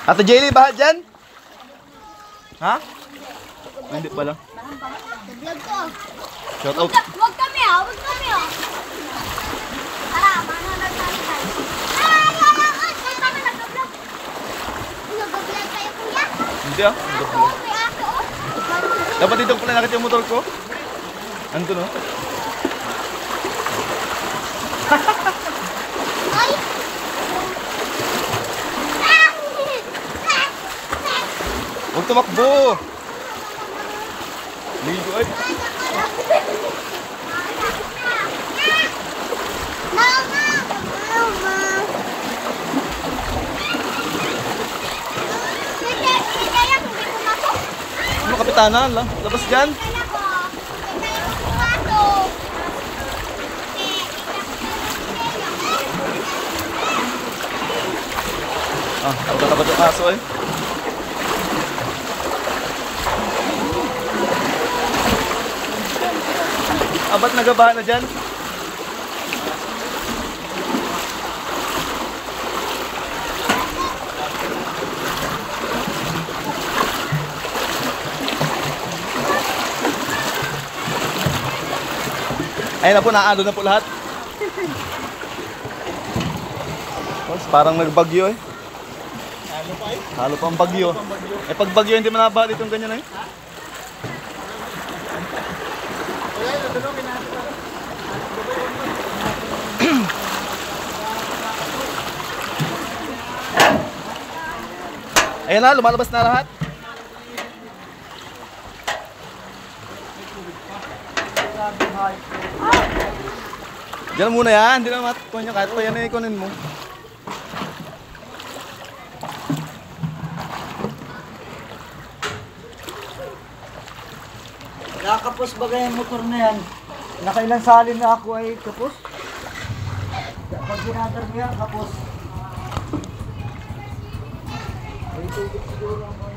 Ate Jaylee, bahat dyan? Ha? Hindi pala. Vlog ko. Shout out. Huwag kami ah, huwag kami ah. Tara, manonood kami tayo. Huwag kami nag-vlog. Nag-vlog kayo kuya? Hindi ah. Aso, may aso oh. Dapat dito pala nakita yung motor ko. Ando no? Ay! Huwag tumakbo! Ligo ay. Mama! Mama! Kaya kung di pumasok. Ano kapitanan lang? Labas dyan. Kaya ko. Kaya kung pumasok. Ah, tapat yung aso eh. Ba't nagabahan na dyan? Ayun na po, naalo na po lahat. Parang nagbagyo eh. Halo pa ang bagyo. Eh pag bagyo hindi manaba dito yung ganyan eh. Ayan na, lumalabas na lahat. Diyan muna yan, hindi na matutuan nyo kahit pa yan ay ikunin mo. Nakakapos bagay ang motor na yan. Nakailang salin na ako ay kapos. Pag ginadar niya, kapos. Ay, tubig siguro lang.